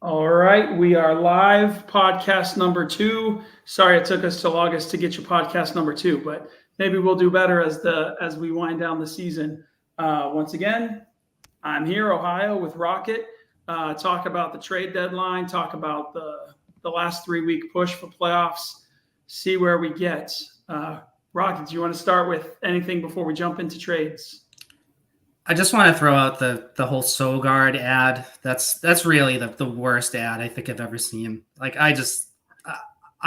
All right, we are live, podcast number 2. Sorry it took us till August to get your podcast number 2, but maybe we'll do better as we wind down the season. Once again, I'm here, Ohio, with Rocket. Talk about the trade deadline, talk about the last 3-week push for playoffs, see where we get. Rocket, do you want to start with anything before we jump into trades? I just want to throw out the whole Sogard ad. That's really the worst ad I think I've ever seen. Like I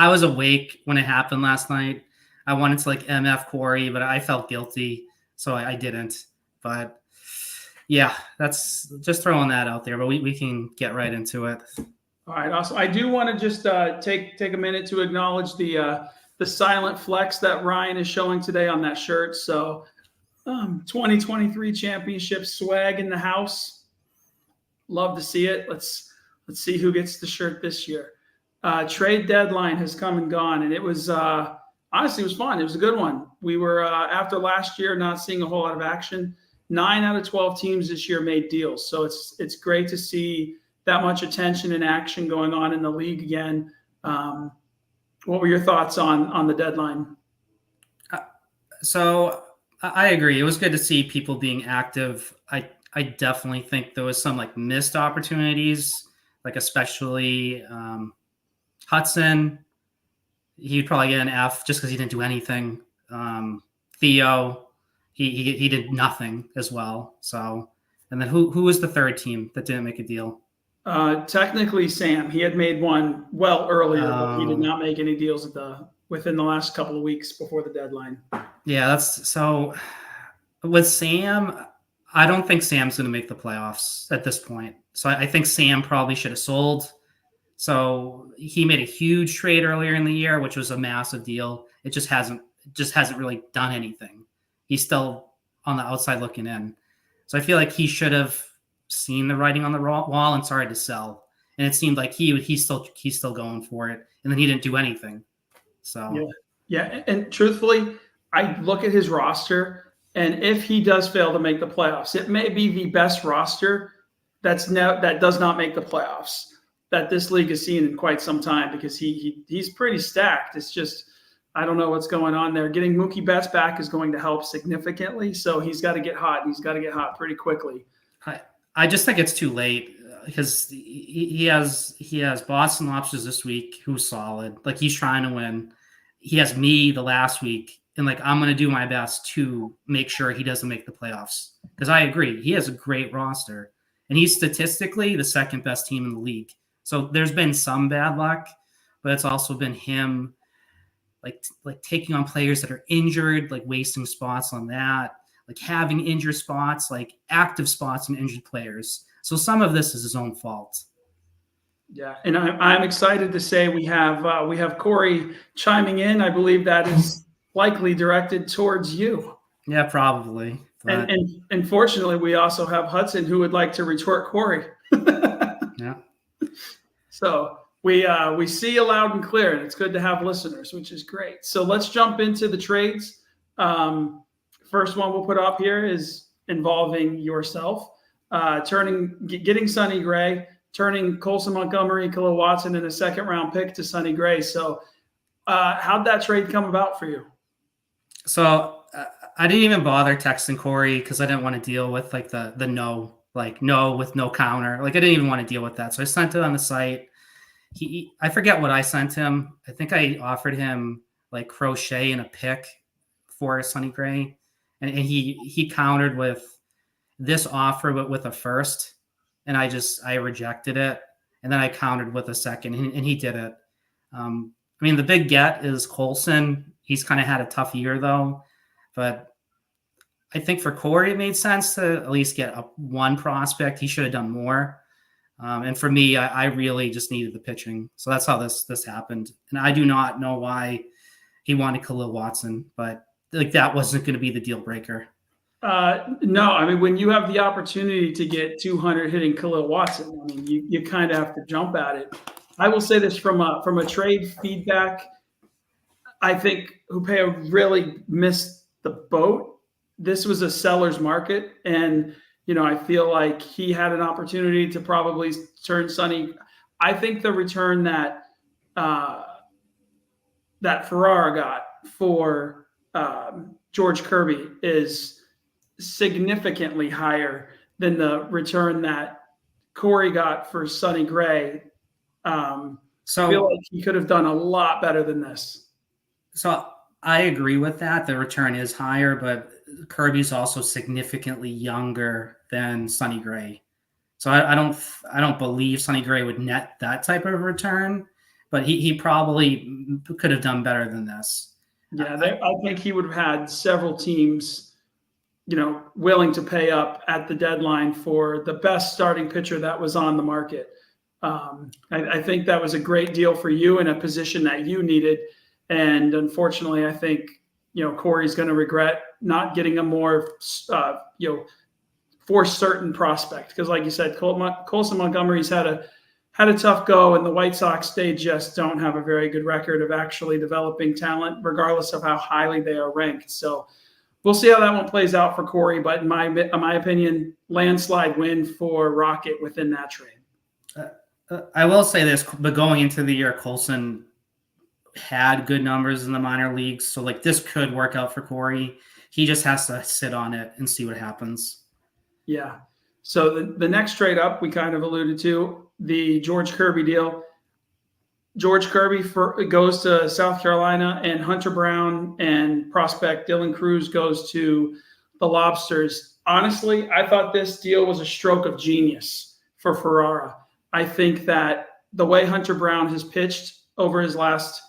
was awake when it happened last night. I wanted to MF Corey, but I felt guilty, so I didn't. But yeah, that's just throwing that out there. But we can get right into it. All right, awesome. I do want to just take a minute to acknowledge the silent flex that Ryan is showing today on that shirt. So 2023 championship swag in the house. Love to see it. Let's see who gets the shirt this year. Trade deadline has come and gone, and it was honestly, it was fun. It was a good one. We were after last year not seeing a whole lot of action. 9 out of 12 teams this year made deals, so it's great to see that much attention and action going on in the league again. What were your thoughts on the deadline? So I agree. It was good to see people being active. I definitely think there was some missed opportunities, especially Hudson. He'd probably get an F just because he didn't do anything. Theo, he did nothing as well. So, and then who was the third team that didn't make a deal? Technically, Sam. He had made one well earlier, but he did not make any deals within the last couple of weeks before the deadline. Yeah, that's so. With Sam, I don't think Sam's going to make the playoffs at this point. So I think Sam probably should have sold. So he made a huge trade earlier in the year, which was a massive deal. It just hasn't really done anything. He's still on the outside looking in. So I feel like he should have seen the writing on the wall and started to sell. And it seemed like he's still going for it, and then he didn't do anything. So yeah. And truthfully, I look at his roster, and if he does fail to make the playoffs, it may be the best roster that does not make the playoffs that this league has seen in quite some time, because he's pretty stacked. It's just, I don't know what's going on there. Getting Mookie Betts back is going to help significantly, so he's got to get hot. He's got to get hot pretty quickly. I just think it's too late, because he has Boston Lobsters this week, who's solid. He's trying to win. He has me the last week, and I'm going to do my best to make sure he doesn't make the playoffs, because I agree, he has a great roster, and he's statistically the second best team in the league. So there's been some bad luck, but it's also been him taking on players that are injured, wasting spots on that, having injured spots, active spots and injured players. So some of this is his own fault. Yeah, and I'm excited to say we have Corey chiming in. I believe that is likely directed towards you. Yeah, probably. But... And fortunately, we also have Hudson, who would like to retort Corey. Yeah. So we see you loud and clear, and it's good to have listeners, which is great. So let's jump into the trades. First one we'll put up here is involving yourself, getting Sonny Gray, turning Colson Montgomery, Khalil Watson, and a second-round pick to Sonny Gray. So how'd that trade come about for you? So I didn't even bother texting Corey, because I didn't want to deal with the no, no with no counter. I didn't even want to deal with that. So I sent it on the site. I forget what I sent him. I think I offered him Crochet and a pick for Sonny Gray. And he countered with this offer, but with a first. And I rejected it. And then I countered with a second, and he did it. The big get is Colson. He's kind of had a tough year, though. But I think for Corey, it made sense to at least get one prospect. He should have done more. And for me, I really just needed the pitching. So that's how this happened. And I do not know why he wanted Khalil Watson, but that wasn't going to be the deal breaker. No, when you have the opportunity to get 200 hitting Khalil Watson, you kind of have to jump at it. I will say this from a trade feedback. I think Hupea really missed the boat. This was a seller's market, and I feel like he had an opportunity to probably turn Sonny. I think the return that Ferrara got for George Kirby is significantly higher than the return that Corey got for Sonny Gray. I feel like he could have done a lot better than this. So I agree with that. The return is higher, but Kirby's also significantly younger than Sonny Gray. So I don't believe Sonny Gray would net that type of return, but he probably could have done better than this. Yeah, I think he would have had several teams, willing to pay up at the deadline for the best starting pitcher that was on the market. I think that was a great deal for you in a position that you needed. And unfortunately, I think, Corey's going to regret not getting a more, for certain prospect. Because like you said, Colson Montgomery's had a tough go, and the White Sox, they just don't have a very good record of actually developing talent, regardless of how highly they are ranked. So we'll see how that one plays out for Corey. But in my opinion, landslide win for Rocket within that trade. I will say this, but going into the year, Colson had good numbers in the minor leagues. So this could work out for Corey. He just has to sit on it and see what happens. Yeah. So the next trade up, we kind of alluded to, the George Kirby deal. George Kirby goes to South Carolina, and Hunter Brown and prospect Dylan Cruz goes to the Lobsters. Honestly, I thought this deal was a stroke of genius for Ferrara. I think that the way Hunter Brown has pitched over his last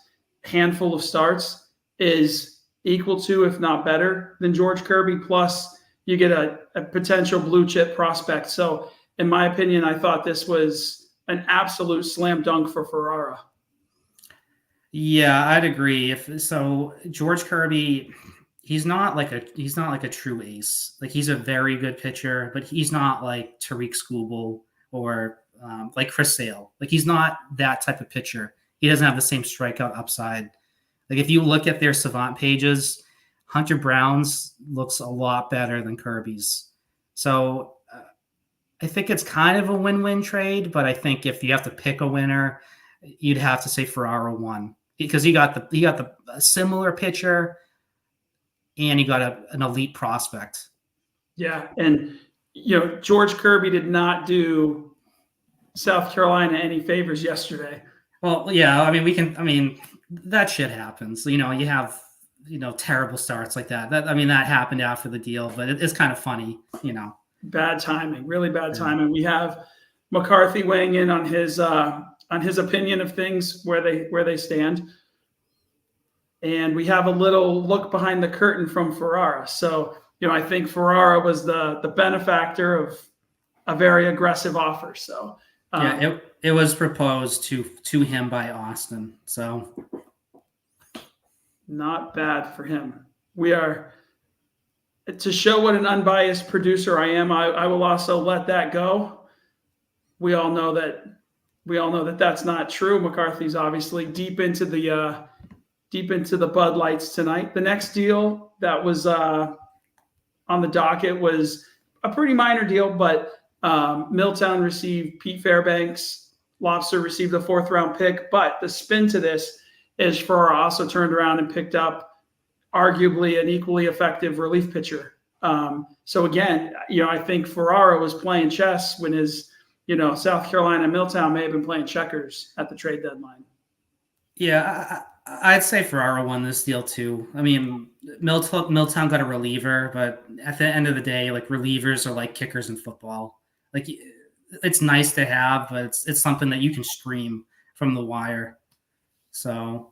handful of starts is equal to, if not better, than George Kirby. Plus, you get a potential blue chip prospect. So, in my opinion, I thought this was an absolute slam dunk for Ferrara. Yeah, I'd agree. George Kirby, he's not like a true ace. He's a very good pitcher, but he's not like Tariq Skubal or like Chris Sale. He's not that type of pitcher. He doesn't have the same strikeout upside. If you look at their Savant pages, Hunter Brown's looks a lot better than Kirby's. So I think it's kind of a win-win trade, but I think if you have to pick a winner, you'd have to say Ferrara won, because he got a similar pitcher and he got an elite prospect. Yeah, and George Kirby did not do South Carolina any favors yesterday. Well, yeah, I mean, that shit happens. You have terrible starts like that. That happened after the deal, but it's kind of funny, Bad timing, really bad timing. We have McCarthy weighing in on his opinion of things, where they stand, and we have a little look behind the curtain from Ferrara. So I think Ferrara was the benefactor of a very aggressive offer. So yeah, it was proposed to him by Austin. So not bad for him. We are, to show what an unbiased producer I am, I will also let that go. We all know that that's not true. McCarthy's obviously deep into the Bud Lights tonight. The next deal that was on the docket was a pretty minor deal, but Milltown received Pete Fairbanks. Lobster received a 4th-round pick. But the spin to this is Ferrara also turned around and picked up arguably an equally effective relief pitcher. So again, I think Ferrara was playing chess when his, South Carolina Milltown may have been playing checkers at the trade deadline. Yeah, I'd say Ferrara won this deal too. I mean, Milltown got a reliever, but at the end of the day, relievers are like kickers in football. It's nice to have, but it's something that you can stream from the wire. So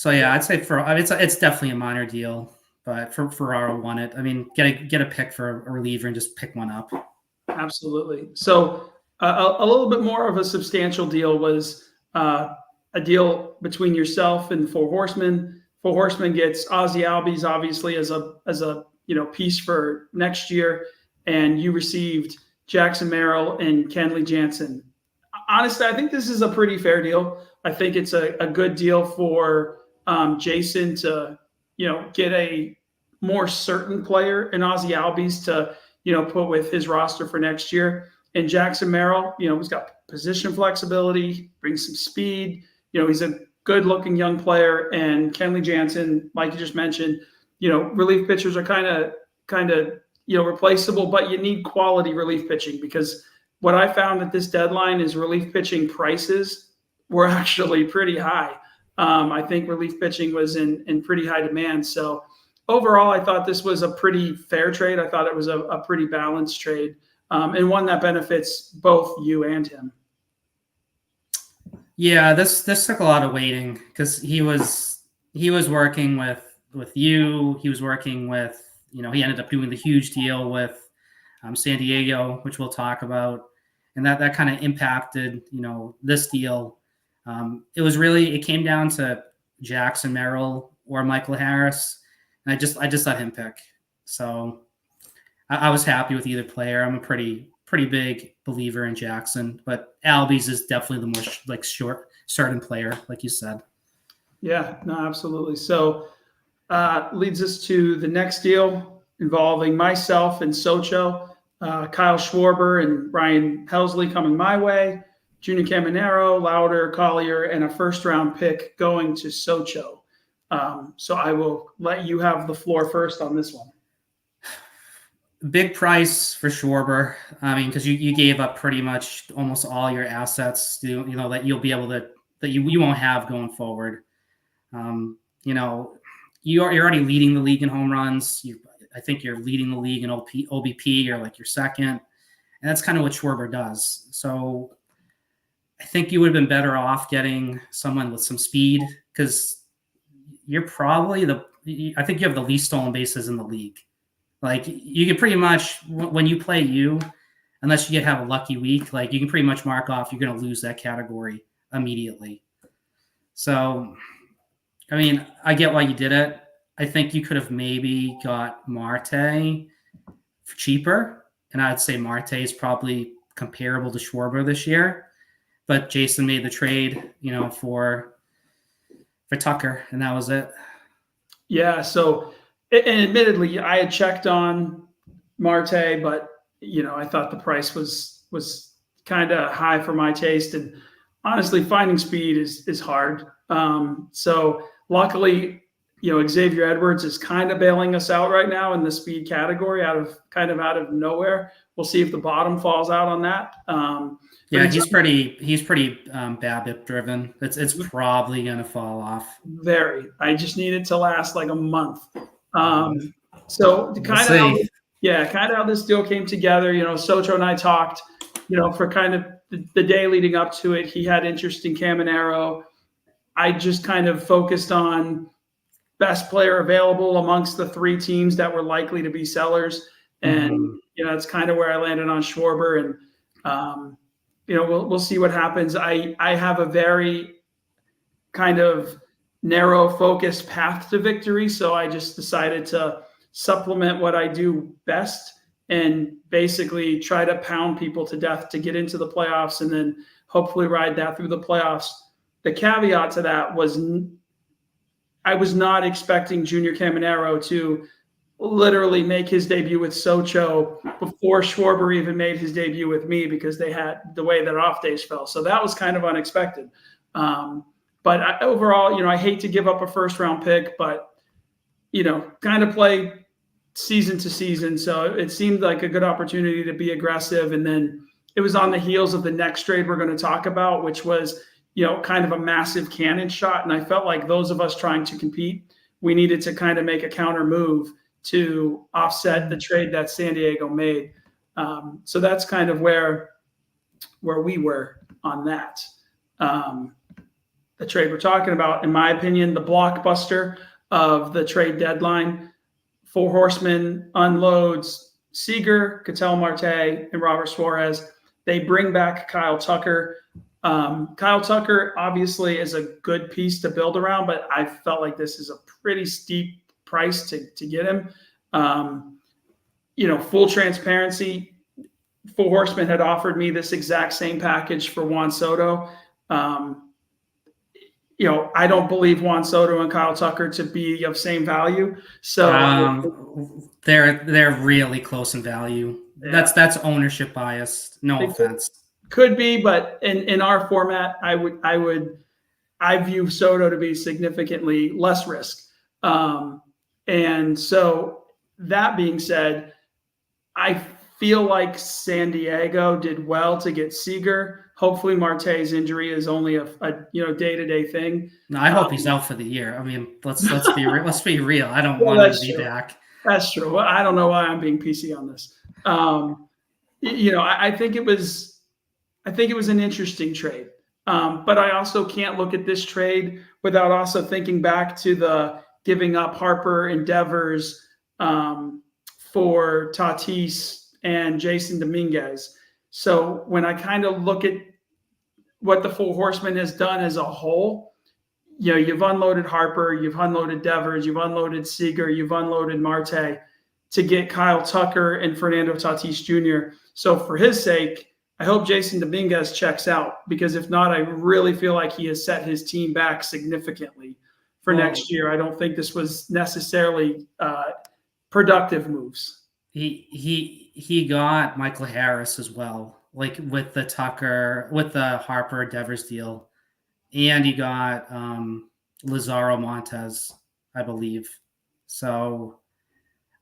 yeah, I'd say it's definitely a minor deal, but Ferrara won it. Get a pick for a reliever and just pick one up. Absolutely. So a little bit more of a substantial deal was a deal between yourself and Four Horsemen. Four Horsemen gets Ozzy Albies, obviously, as a piece for next year, and you received Jackson Merrill and Kenley Jansen. Honestly, I think this is a pretty fair deal. I think it's a good deal for Jason to, get a more certain player in Ozzy Albies to, put with his roster for next year. And Jackson Merrill, he's got position flexibility, brings some speed. He's a good-looking young player. And Kenley Jansen, like you just mentioned, relief pitchers are kind of replaceable, but you need quality relief pitching, because what I found at this deadline is relief pitching prices were actually pretty high. I think relief pitching was in pretty high demand. So overall, I thought this was a pretty fair trade. I thought it was a pretty balanced trade, and one that benefits both you and him. Yeah, this took a lot of waiting, because he was working with you. He was working with, he ended up doing the huge deal with San Diego, which we'll talk about, and that kind of impacted this deal. It came down to Jackson Merrill or Michael Harris, and I just let him pick. So I was happy with either player. I'm a pretty big believer in Jackson, but Albies is definitely the more certain player, like you said. Yeah, no, absolutely. So leads us to the next deal involving myself and Socho, Kyle Schwarber and Ryan Helsley coming my way, Junior Caminero, Lauder, Collier, and a first-round pick going to Socho. So I will let you have the floor first on this one. Big price for Schwarber. I mean, because you gave up pretty much almost all your assets, that you'll be able to, that you won't have going forward. You're already leading the league in home runs. I think you're leading the league in OBP. You're like your second, and that's kind of what Schwarber does. So I think you would have been better off getting someone with some speed, because you're probably I think you have the least stolen bases in the league. Like, you can pretty much, when you play unless you have a lucky week, like, you can pretty much mark off you're going to lose that category immediately. So, I mean, I get why you did it. I think you could have maybe got Marte for cheaper, and I'd say Marte is probably comparable to Schwarber this year. But Jason made the trade, for Tucker, and that was it. Yeah, so, and admittedly, I had checked on Marte, but I thought the price was kind of high for my taste, and honestly, finding speed is hard. So luckily, Xavier Edwards is kind of bailing us out right now in the speed category, out of nowhere. We'll see if the bottom falls out on that. Yeah, he's pretty BABIP driven. It's probably going to fall off. Very. I just need it to last like a month. So kind of how this deal came together. Socho and I talked, for kind of the day leading up to it. He had interest in Caminero. I just kind of focused on best player available amongst the three teams that were likely to be sellers, and that's kind of where I landed on Schwarber. And we'll see what happens. I have a very kind of narrow focused path to victory. So I just decided to supplement what I do best and basically try to pound people to death to get into the playoffs, and then hopefully ride that through the playoffs. The caveat to that was I was not expecting Junior Caminero to literally make his debut with Socho before Schwarber even made his debut with me, because they had the way that off days fell. So that was kind of unexpected. But overall, I hate to give up a first round pick, but, kind of play season to season. So it seemed like a good opportunity to be aggressive. And then it was on the heels of the next trade we're going to talk about, which was, kind of a massive cannon shot. And I felt like those of us trying to compete, we needed to kind of make a counter move to offset the trade that San Diego made. So that's kind of where we were on that. The trade we're talking about, in my opinion, the blockbuster of the trade deadline. Four Horsemen unloads Seager, Ketel Marte, and Robert Suarez. They bring back Kyle Tucker. Kyle Tucker obviously is a good piece to build around, but I felt like this is a pretty steep price to get him. Full transparency, Four Horsemen had offered me this exact same package for Juan Soto. I don't believe Juan Soto and Kyle Tucker to be of same value. So they're really close in value. that's ownership bias. No offense. Could be, but in our format, I view Soto to be significantly less risk. And so that being said, I feel like San Diego did well to get Seager. Hopefully Marte's injury is only a day-to-day thing. No, I hope he's out for the year. I mean, let's be real. I don't want him to be back. That's true. Well, I don't know why I'm being PC on this. I think it was an interesting trade. But I also can't look at this trade without also thinking back to the giving up Harper and Devers for Tatis and Jason Dominguez. So when I kind of look at what the Four Horsemen has done as a whole, you've unloaded Harper, you've unloaded Devers, you've unloaded Seager, you've unloaded Marte to get Kyle Tucker and Fernando Tatis Jr. So for his sake, I hope Jason Dominguez checks out, because if not, I really feel like he has set his team back significantly for next year. I don't think this was necessarily productive moves. He got Michael Harris as well, like with the Harper Devers deal, and he got Lazaro Montes, I believe. So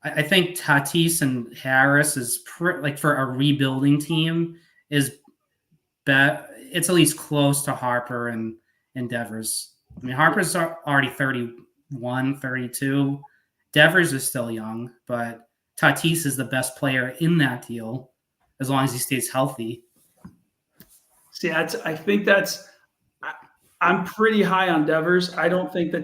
I think Tatis and Harris is like for a rebuilding team is it's at least close to Harper and Devers. I mean, Harper's already 31, 32. Devers is still young, but Tatis is the best player in that deal as long as he stays healthy. See, I'm pretty high on Devers. I don't think that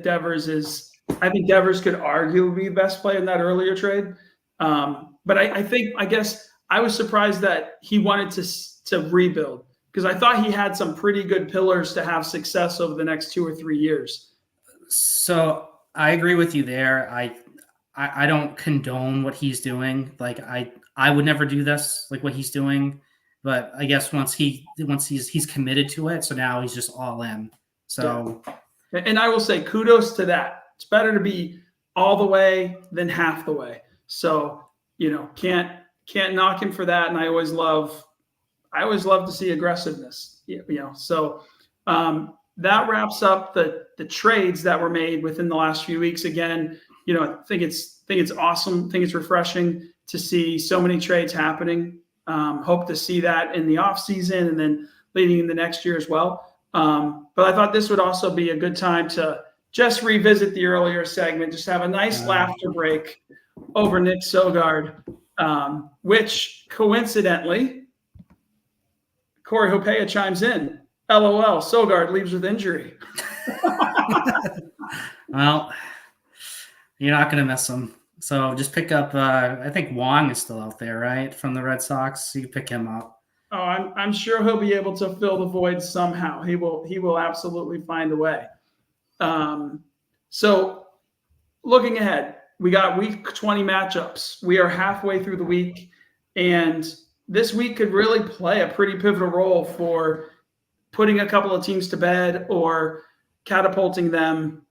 I think Devers could arguably be the best player in that earlier trade. But I guess I was surprised that he wanted to rebuild, because I thought he had some pretty good pillars to have success over the next 2 or 3 years. So I agree with you there. I don't condone what he's doing. Like I would never do this, like what he's doing. But I guess once he's committed to it, so now he's just all in. So, and I will say kudos to that. It's better to be all the way than half the way. So can't knock him for that. And I always love to see aggressiveness. So that wraps up the trades that were made within the last few weeks. Again, I think it's awesome. I think it's refreshing to see so many trades happening. Hope to see that in the off season and then leading into next year as well. But I thought this would also be a good time to just revisit the earlier segment, just have a nice laughter break over Nick Sogard, which coincidentally, Corey Hopea chimes in. LOL, Sogard leaves with injury. Well, you're not going to miss him. So just pick up, I think Wong is still out there, right? From the Red Sox. So you pick him up. Oh, I'm sure he'll be able to fill the void somehow. He will absolutely find a way. So looking ahead, we got week 20 matchups. We are halfway through the week, and this week could really play a pretty pivotal role for putting a couple of teams to bed or catapulting them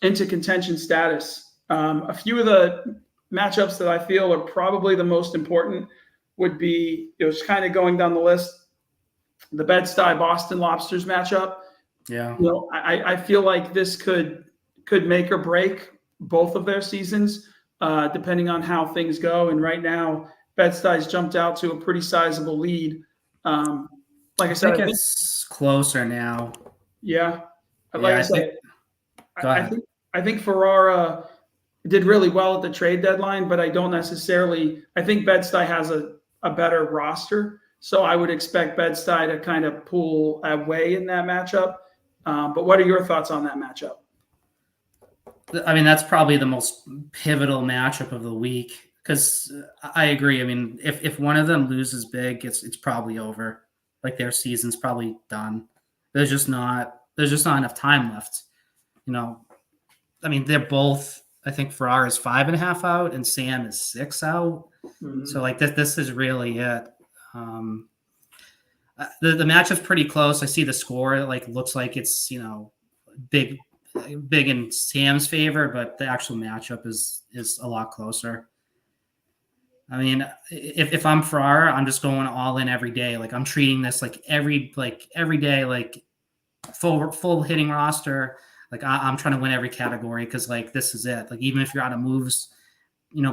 into contention status. A few of the matchups that I feel are probably the most important would be, just kind of going down the list, the Bed-Stuy Boston Lobsters matchup. Yeah. I feel like this could make or break both of their seasons, depending on how things go. And right now, Bed-Stuy's jumped out to a pretty sizable lead. Like I said, it's closer now. Yeah. I think Ferrara did really well at the trade deadline, but I think Bed-Stuy has a better roster. So I would expect Bed-Stuy to kind of pull away in that matchup. But what are your thoughts on that matchup? I mean, that's probably the most pivotal matchup of the week, because I agree. I mean, if one of them loses big, it's probably over. Like their season's probably done. There's just not enough time left. I mean, they're both. I think Ferrara is 5.5 out and Sam is 6 out. Mm-hmm. So like this is really it. The matchup's pretty close. I see the score. It looks like it's big in Sam's favor, but the actual matchup is a lot closer. I mean, if I'm Ferrara, I'm just going all in every day. Like I'm treating this like every day, like full hitting roster. Like I'm trying to win every category because like this is it. Like even if you're out of moves,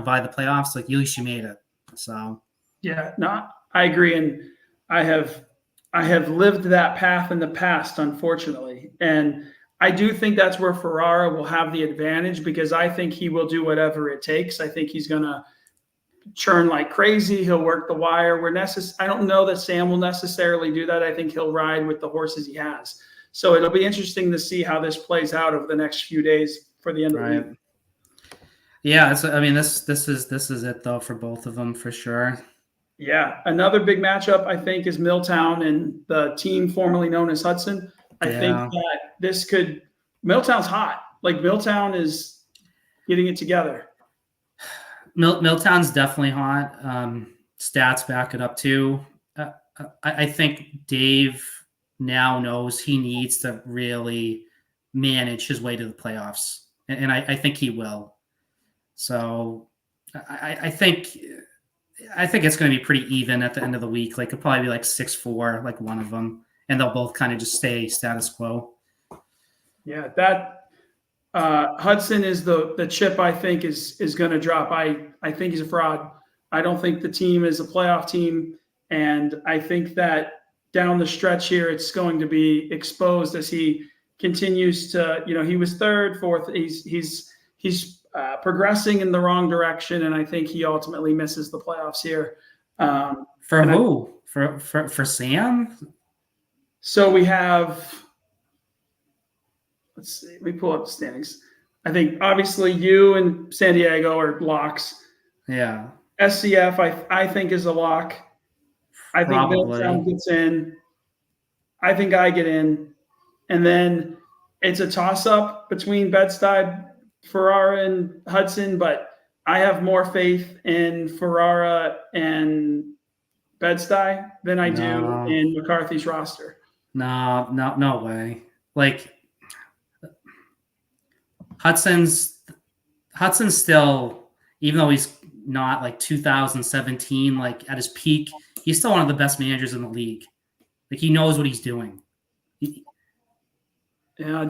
by the playoffs, like at least you made it. So Yeah, no, I agree, and I have I have lived that path in the past, unfortunately, and I do think that's where Ferrara will have the advantage because I think he will do whatever it takes. I think he's going to churn like crazy. He'll work the wire. I don't know that Sam will necessarily do that. I think he'll ride with the horses he has. So it'll be interesting to see how this plays out over the next few days for the end of the right. week. Yeah, I mean this is it though for both of them for sure. Yeah, another big matchup I think is Milltown and the team formerly known as Hudson. I think Yeah. that Milltown's hot. Like Milltown is getting it together. Milltown's definitely hot. Stats back it up too. I think Dave now knows he needs to really manage his way to the playoffs, and I think he will. So I think it's going to be pretty even at the end of the week. Like it'll probably be like 6-4, like one of them, and they'll both kind of just stay status quo. Yeah, that Hudson is the chip I think is going to drop. I think he's a fraud. I don't think the team is a playoff team, and I think that down the stretch here it's going to be exposed as he continues to. He was third, fourth. He's progressing in the wrong direction, and I think he ultimately misses the playoffs here. For who? For Sam? So we have. Let's see. Let me pull up the standings. I think obviously you and San Diego are locks. Yeah. SCF, I think is a lock. I think Milltown gets in. I think I get in, and then it's a toss-up between Bed-Stuy, Ferrara, and Hudson. But I have more faith in Ferrara and Bed-Stuy than I do in McCarthy's roster. No way. Like Hudson's still, even though he's not like 2017, like at his peak, he's still one of the best managers in the league. Like he knows what he's doing. Yeah,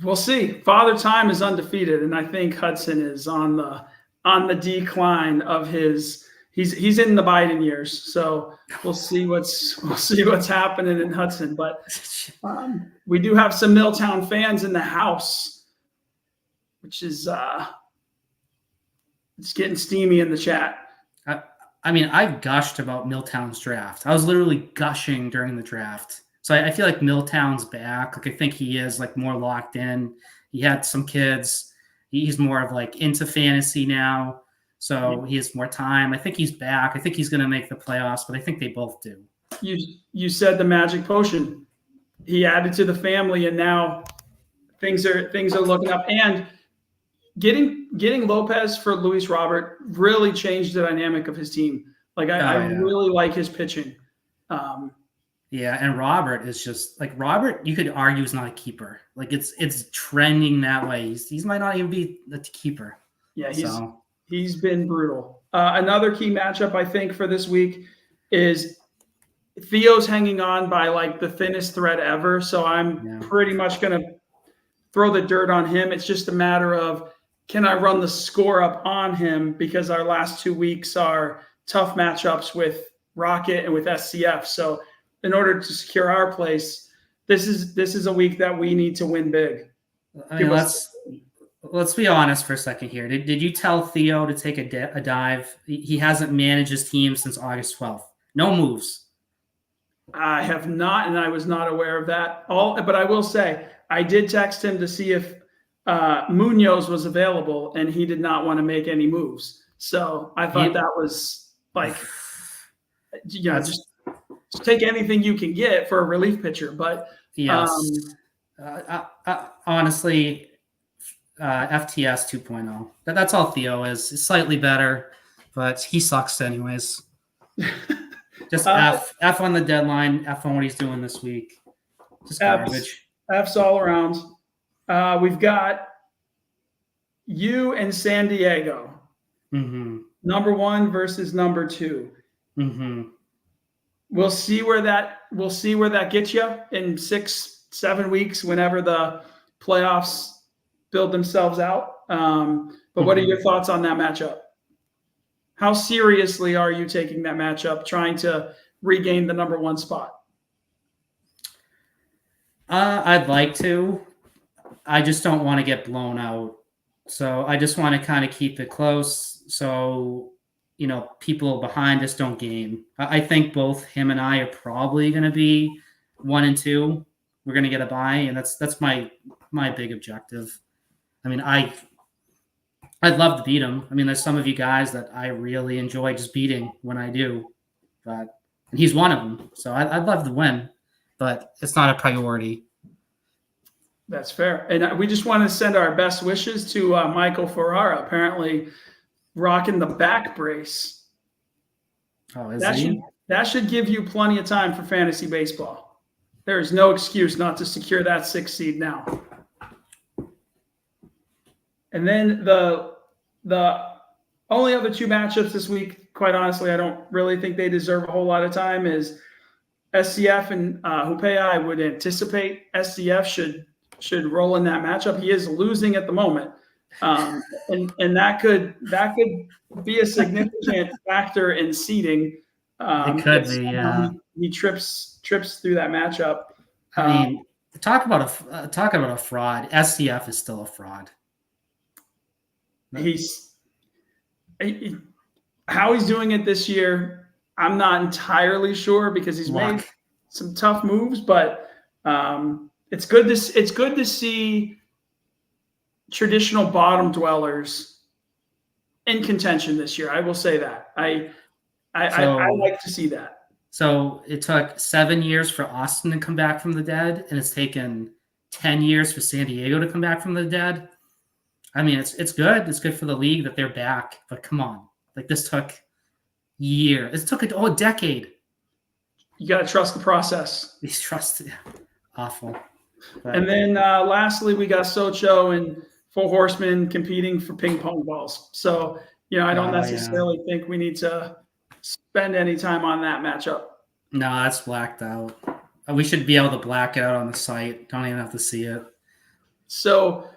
we'll see. Father Time is undefeated, and I think Hudson is on the decline of his. He's in the Biden years, so we'll see what's happening in Hudson. But we do have some Milltown fans in the house, which is it's getting steamy in the chat. I mean, I gushed about Milltown's draft. I was literally gushing during the draft. So I feel like Milltown's back. Like I think he is like more locked in. He had some kids. He's more of like into fantasy now. So he has more time. I think he's back. I think he's going to make the playoffs, but I think they both do. You said the magic potion. He added to the family, and now things are looking up. And getting Lopez for Luis Robert really changed the dynamic of his team. Like I really like his pitching. Yeah, and Robert is just like Robert. You could argue is not a keeper. Like it's trending that way. He might not even be the keeper. Yeah, he's been brutal. Another key matchup I think for this week is Theo's hanging on by like the thinnest thread ever. So I'm pretty much going to throw the dirt on him. It's just a matter of, can I run the score up on him? Because our last 2 weeks are tough matchups with Rocket and with SCF. So in order to secure our place, this is a week that we need to win big. I mean, let's be honest for a second here. Did you tell Theo to take a dive? He hasn't managed his team since August 12th. No moves. I have not, and I was not aware of that. But I will say, I did text him to see if Munoz was available, and he did not want to make any moves. So I thought that was like, just take anything you can get for a relief pitcher. But yes, honestly, FTS 2.0. That's all Theo is. It's slightly better, but he sucks anyways. Just F on the deadline, F on what he's doing this week. Just garbage. F's all around. We've got you and San Diego. Mm-hmm. number 1 versus number 2. Mm-hmm. We'll see where that gets you in 6-7 weeks, whenever the playoffs build themselves out. But what are your thoughts on that matchup? How seriously are you taking that matchup, trying to regain the number 1 spot? I'd like to. I just don't want to get blown out. So I just want to kind of keep it close. So, people behind us don't game. I think both him and I are probably going to be 1 and 2. We're going to get a bye, and that's my big objective. I mean, I'd love to beat him. I mean, there's some of you guys that I really enjoy just beating when I do, and he's one of them. So I'd love to win, but it's not a priority. That's fair. And we just want to send our best wishes to Michael Ferrara, apparently rocking the back brace. Oh, is he? That should give you plenty of time for fantasy baseball. There is no excuse not to secure that 6th seed now. And then the only other 2 matchups this week, quite honestly, I don't really think they deserve a whole lot of time, is SCF and Hupea. I would anticipate SCF should roll in that matchup. He is losing at the moment. And that could be a significant factor in seeding. It could be, yeah. He trips through that matchup. I mean, talk about a fraud. SCF is still a fraud. How he's doing it this year, I'm not entirely sure, because he's made some tough moves, but it's good to see traditional bottom dwellers in contention this year. I will say that. I like to see that. So it took 7 years for Austin to come back from the dead, and it's taken 10 years for San Diego to come back from the dead. I mean, it's good. It's good for the league that they're back, but come on. Like, this took years. It took a decade. You got to trust the process. He's trusted. Awful. But, and then lastly, we got Socho and Four Horsemen competing for ping pong balls. So, I don't necessarily think we need to spend any time on that matchup. No, that's blacked out. We should be able to black it out on the site. Don't even have to see it. So,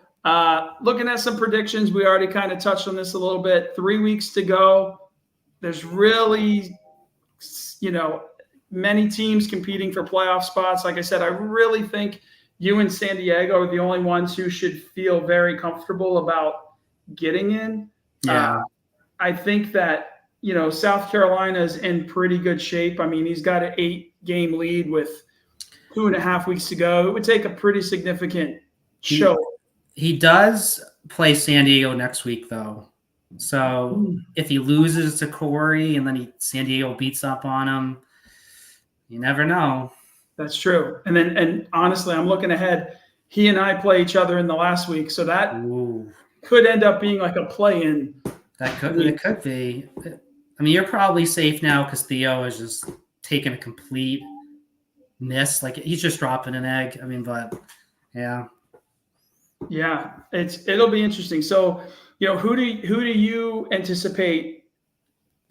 looking at some predictions, we already kind of touched on this a little bit. 3 weeks to go. There's really, many teams competing for playoff spots. Like I said, I really think you and San Diego are the only ones who should feel very comfortable about getting in. Yeah. I think that, South Carolina's in pretty good shape. I mean, he's got an 8-game lead with 2.5 weeks to go. It would take a pretty significant show. He does play San Diego next week, though. So if he loses to Corey and then San Diego beats up on him, you never know. That's true. And honestly, I'm looking ahead. He and I play each other in the last week, so that could end up being like a play-in. It could be. I mean, you're probably safe now because Theo is just taking a complete miss. Like, he's just dropping an egg. I mean, but yeah. Yeah, it'll be interesting. So, who do you anticipate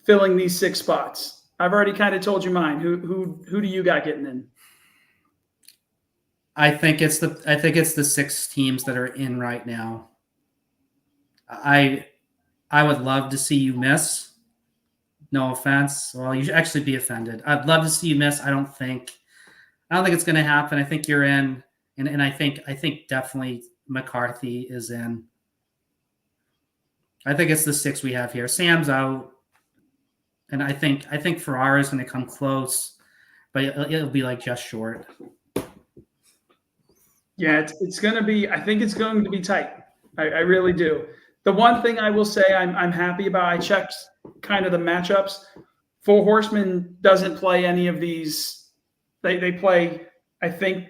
filling these 6 spots? I've already kind of told you mine. Who do you got getting in? I think it's the 6 teams that are in right now. I would love to see you miss. No offense. Well, you should actually be offended. I'd love to see you miss. I don't think it's going to happen. I think you're in, and I think definitely McCarthy is in. I think it's the 6 we have here. Sam's out, and I think Ferrara is going to come close, but it'll be like just short. Yeah, it's going to be. I think it's going to be tight. I really do. The one thing I will say I'm happy about, I checked kind of the matchups. Four Horsemen doesn't play any of these. They play, I think,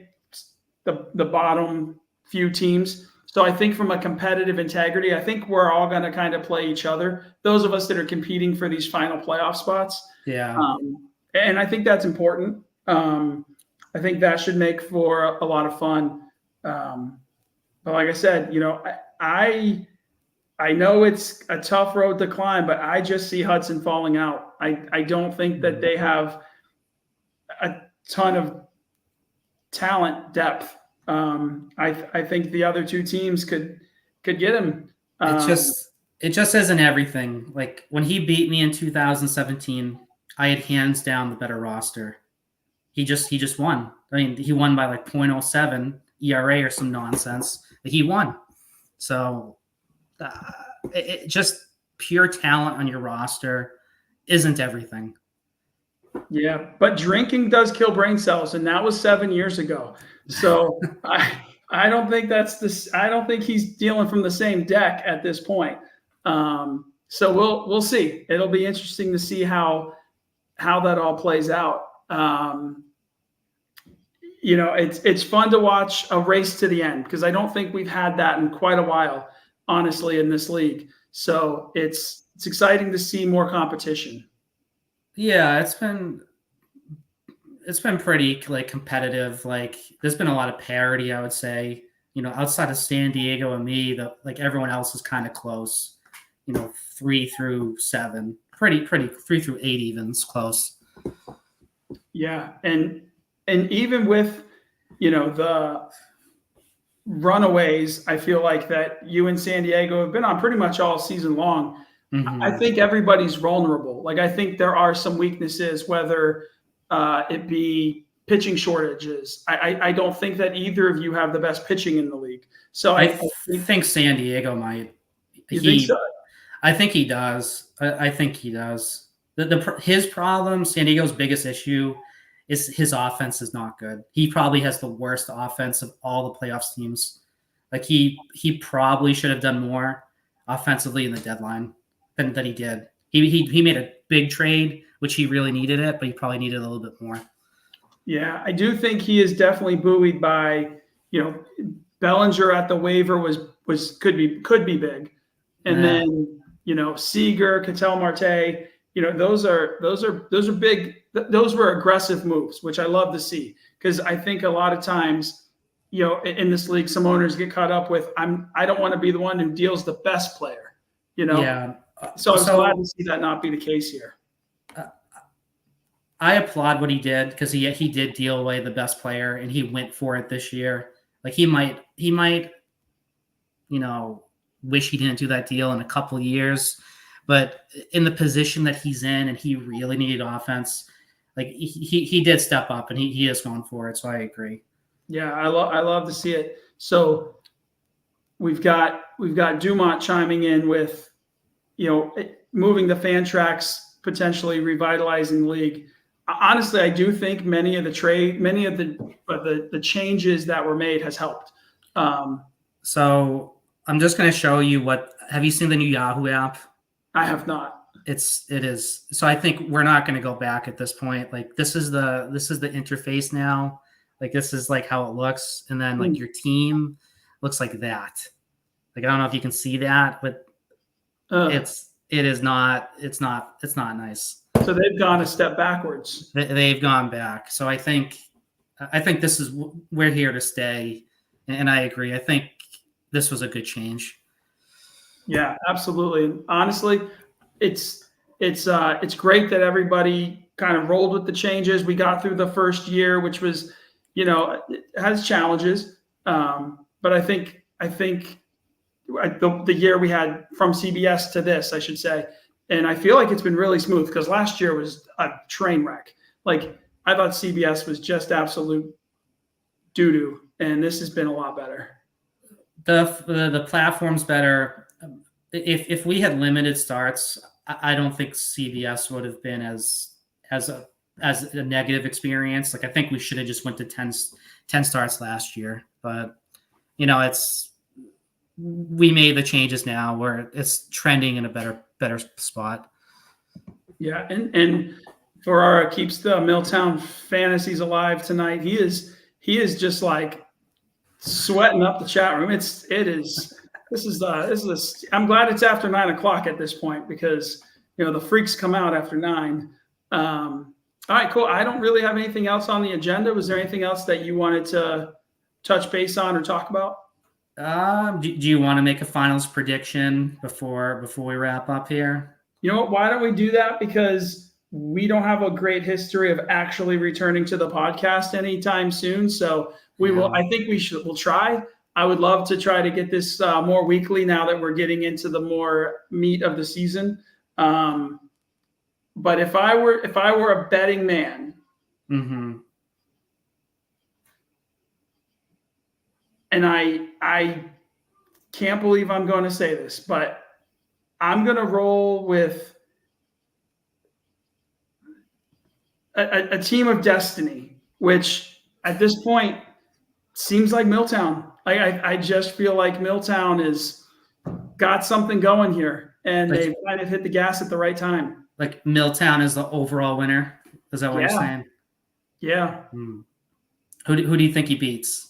the bottom few teams. So I think from a competitive integrity, I think we're all going to kind of play each other. Those of us that are competing for these final playoff spots. Yeah. And I think that's important. I think that should make for a lot of fun. But like I said, I I know it's a tough road to climb, but I just see Hudson falling out. I don't think that they have a ton of talent depth. I think the other two teams could get him. It just isn't everything. Like when he beat me in 2017, I had hands down the better roster. He just won. I mean, he won by like 0.07 ERA or some nonsense. But he won. So it just pure talent on your roster isn't everything. Yeah, but drinking does kill brain cells, and that was 7 years ago. So I don't think that's this. I don't think he's dealing from the same deck at this point. So we'll see. It'll be interesting to see how that all plays out. It's fun to watch a race to the end because I don't think we've had that in quite a while, honestly, in this league. So it's exciting to see more competition. Yeah, it's been pretty like competitive. Like there's been a lot of parity, I would say. Outside of San Diego and me, everyone else is kind of close. 3 through 7, pretty 3 through 8 evens close. Yeah, and even with the runaways, I feel like that you and San Diego have been on pretty much all season long. Mm-hmm. I think everybody's vulnerable. Like I think there are some weaknesses, whether it be pitching shortages. I don't think that either of you have the best pitching in the league. So I think San Diego might. You think so? I think he does. I think he does. His problem, San Diego's biggest issue, is his offense is not good. He probably has the worst offense of all the playoffs teams. Like he probably should have done more offensively in the deadline than he did. He made a big trade, which he really needed it, but he probably needed a little bit more. Yeah, I do think he is definitely buoyed by, Bellinger at the waiver could be big. And then, Seager, Ketel Marte, those are big. Those were aggressive moves, which I love to see because I think a lot of times, in this league, some owners get caught up with I don't want to be the one who deals the best player, Yeah. So I'm glad to see that not be the case here. I applaud what he did because he did deal away the best player and he went for it this year. Like he might, wish he didn't do that deal in a couple of years, but in the position that he's in and he really needed offense, like he did step up and he is going for it. So I agree. Yeah, I love to see it. So we've got Dumont chiming in with, moving the fan tracks, potentially revitalizing the league. Honestly, I do think many of the changes that were made has helped. So I'm just going to show you have you seen the new Yahoo app? I have not. It is. So I think we're not going to go back at this point. Like this is the interface now. Like this is like how it looks. And then like your team looks like that. Like, I don't know if you can see that, but it's not nice. So they've gone a step backwards. They've gone back. So I think we're here to stay. And I agree. I think this was a good change. Yeah, absolutely. And honestly, it's great that everybody kind of rolled with the changes. We got through the first year, which was, it has challenges. But I think the year we had from CBS to this, I should say, and I feel like it's been really smooth because last year was a train wreck. Like I thought CBS was just absolute doo-doo, and this has been a lot better. The platform's better. If we had limited starts, I don't think CBS would have been as a negative experience. Like I think we should have just went to 10 starts last year, but we made the changes now where it's trending in a better spot. Yeah, and for our keeps the Milltown fantasies alive tonight, he is just like sweating up the chat room. I'm glad it's after 9 o'clock at this point because the freaks come out after 9. All right, cool. I don't really have anything else on the agenda. Was there anything else that you wanted to touch base on or talk about? Do you want to make a finals prediction before we wrap up here? You know what? Why don't we do that? Because we don't have a great history of actually returning to the podcast anytime soon. So we will. Yeah. I think we'll try. I would love to try to get this more weekly now that we're getting into the more meat of the season. But if I were a betting man, Mm-hmm. and I can't believe I'm going to say this, but I'm going to roll with a team of destiny, which at this point seems like Milltown. I just feel like Milltown has got something going here, and they've kind of hit the gas at the right time. Like Milltown is the overall winner. Is that what you're saying? Yeah. Who do you think he beats?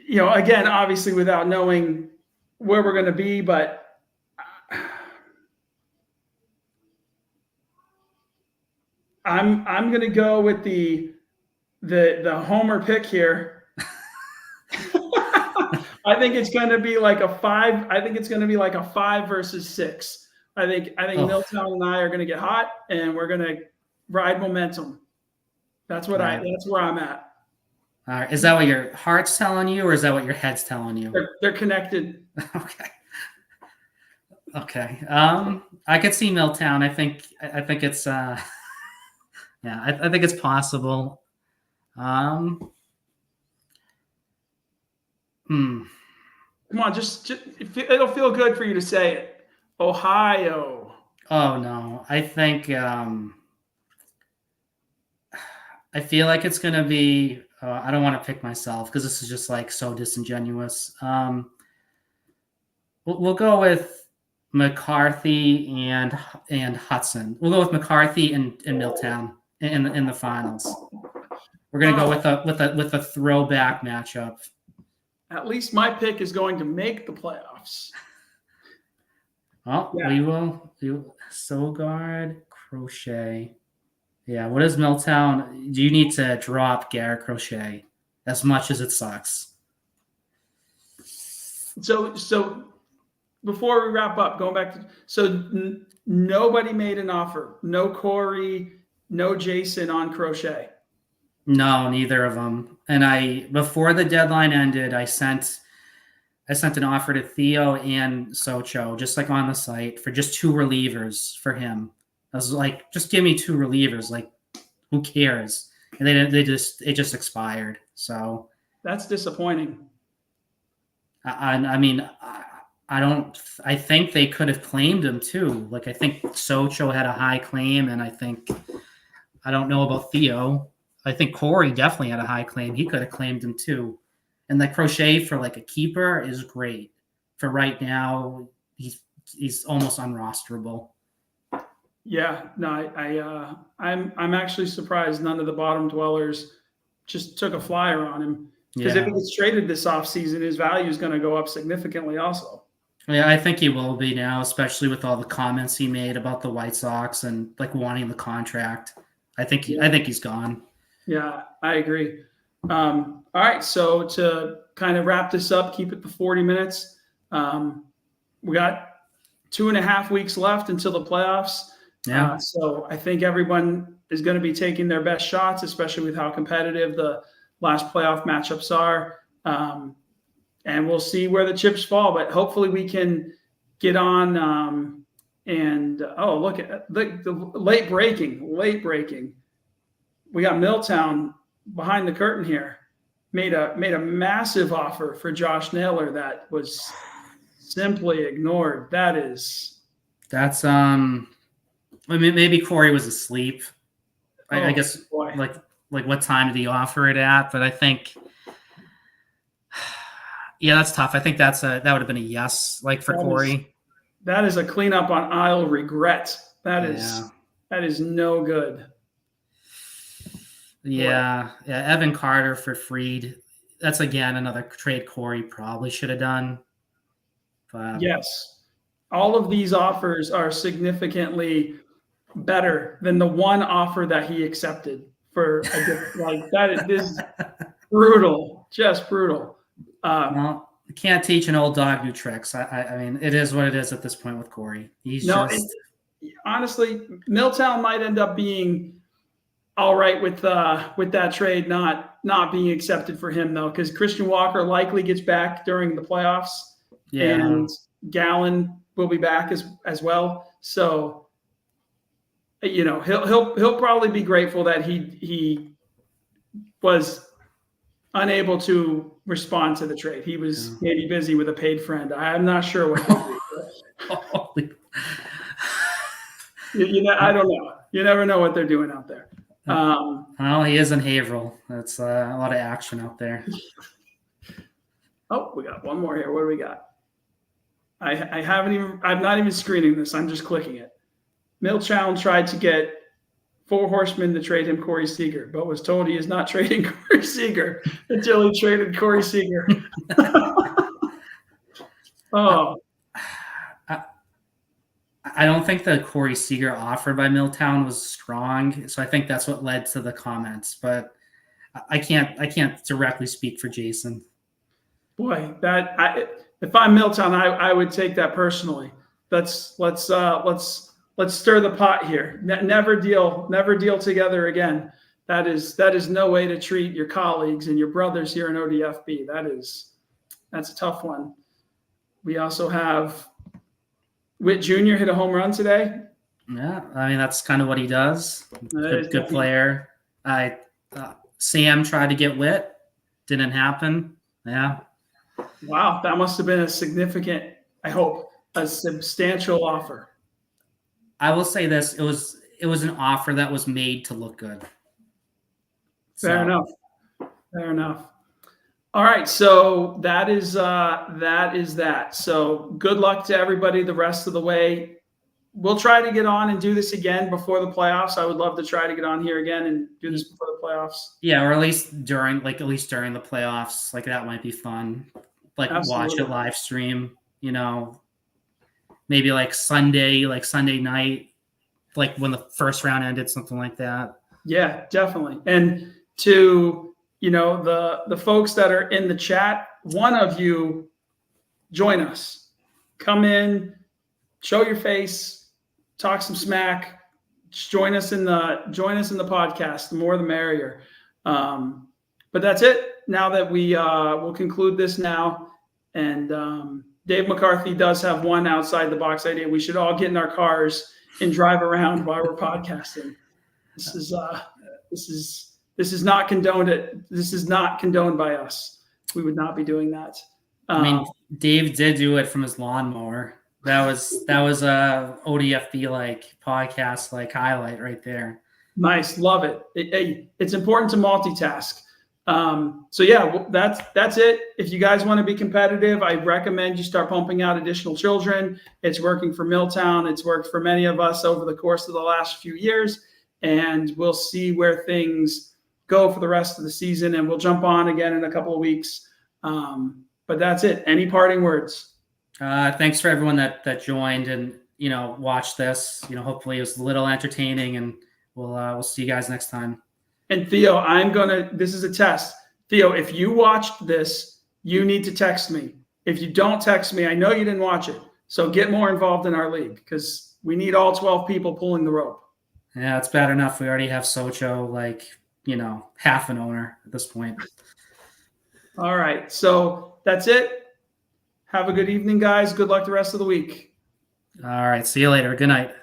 You know, again, obviously without knowing where we're going to be, but I'm going to go with the homer pick here. I think it's going to be like a 5. I think it's going to be like a 5 versus 6. I think Milltown and I are going to get hot, and we're going to ride momentum. That's where I'm at. All right. Is that what your heart's telling you, or is that what your head's telling you? They're connected. Okay. I could see Milltown. I think it's yeah. I think it's possible. Come on, just it'll feel good for you to say it. Ohio. Oh no, I think I feel like it's gonna be. I don't want to pick myself because this is just like so disingenuous. We'll go with McCarthy and Hudson. We'll go with McCarthy and Milltown in the finals. We're gonna go with a throwback matchup. At least my pick is going to make the playoffs. Well, yeah. We will Sogard, Crochet. Yeah, what is Milltown? Do you need to drop Garrett Crochet as much as it sucks? So before we wrap up, going back to nobody made an offer. No Corey, no Jason on Crochet. No, neither of them. And before the deadline ended, I sent an offer to Theo and Socho, just like on the site, for just 2 relievers for him. I was like, just give me 2 relievers. Like, who cares? And it just expired. So that's disappointing. I mean, I think they could have claimed him too. Like, I think Socho had a high claim, and I don't know about Theo. I think Corey definitely had a high claim. He could have claimed him too. And like Crochet for like a keeper is great. For right now, he's almost unrosterable. Yeah, no, I'm actually surprised none of the bottom dwellers just took a flyer on him. Because if he gets traded this offseason, his value is going to go up significantly also. Yeah, I think he will be now, especially with all the comments he made about the White Sox and like wanting the contract. I think he's gone. Yeah, I agree. All right, so to kind of wrap this up, keep it to 40 minutes. We got 2.5 weeks left until the playoffs. Yeah. So I think everyone is going to be taking their best shots, especially with how competitive the last playoff matchups are. And we'll see where the chips fall. But hopefully we can get on look at the late breaking. We got Milltown behind the curtain here. Made a massive offer for Josh Naylor that was simply ignored. That's I mean, maybe Corey was asleep. I guess boy. like what time did he offer it at? But I think that's tough. I think that would have been a yes, like for Corey. That is a cleanup on aisle regret. That is no good. Yeah. Evan Carter for Fried. That's again another trade Corey probably should have done. But yes, all of these offers are significantly better than the one offer that he accepted for like that. Brutal, just brutal. Well, you can't teach an old dog new tricks. I mean, it is what it is at this point with Corey. Honestly, Milltown might end up being all right with that trade not being accepted for him though, because Christian Walker likely gets back during the playoffs, and Gallen will be back as well. So, he'll probably be grateful that he was unable to respond to the trade. He was maybe busy with a paid friend. I'm not sure what they do. I don't know. You never know what they're doing out there. Well, he is in Haverhill. That's a lot of action out there. Oh, we got one more here. What do we got? I'm not even screening this. I'm just clicking it. Milltown tried to get Four Horsemen to trade him Corey Seager, but was told he is not trading Corey Seager until he traded Corey Seager. Oh. I don't think the Corey Seager offer by Milltown was strong, so I think that's what led to the comments. But I can't directly speak for Jason. Boy, if I'm Milltown, I would take that personally. Let's stir the pot here. Never deal together again. That is no way to treat your colleagues and your brothers here in ODFB. That's a tough one. We also have Witt Jr. hit a home run today. Yeah, I mean that's kind of what he does. Good player. Sam tried to get Witt, didn't happen. Yeah. Wow, that must have been a significant. I hope a substantial offer. I will say this: it was an offer that was made to look good. Fair enough. All right, so that is that. So good luck to everybody the rest of the way. We'll try to get on and do this again before the playoffs. I would love to try to get on here again and do this before the playoffs. Yeah, or at least during the playoffs. Like that might be fun. Like Absolutely. Watch it live stream. Maybe like Sunday night, like when the first round ended, something like that. Yeah, definitely. And to the folks that are in the chat, one of you join us. Come in, show your face, talk some smack. Join us in the podcast. The more the merrier. But that's it. Now that we'll conclude this now, and Dave McCarthy does have one outside the box idea. We should all get in our cars and drive around while we're podcasting. This is not condoned. This is not condoned by us. We would not be doing that. I mean, Dave did do it from his lawnmower. That was a ODFB podcast highlight right there. Nice, love it. It's important to multitask. So yeah, that's it. If you guys want to be competitive, I recommend you start pumping out additional children. It's working for Milltown. It's worked for many of us over the course of the last few years, and we'll see where things go for the rest of the season, and we'll jump on again in a couple of weeks. But that's it. Any parting words? Thanks for everyone that joined and watched this. Hopefully it was a little entertaining, and we'll see you guys next time. And Theo, this is a test. Theo, if you watched this, you need to text me. If you don't text me, I know you didn't watch it. So get more involved in our league because we need all 12 people pulling the rope. Yeah, it's bad enough. We already have Socho, half an owner at this point. All right. So that's it. Have a good evening, guys. Good luck the rest of the week. All right. See you later. Good night.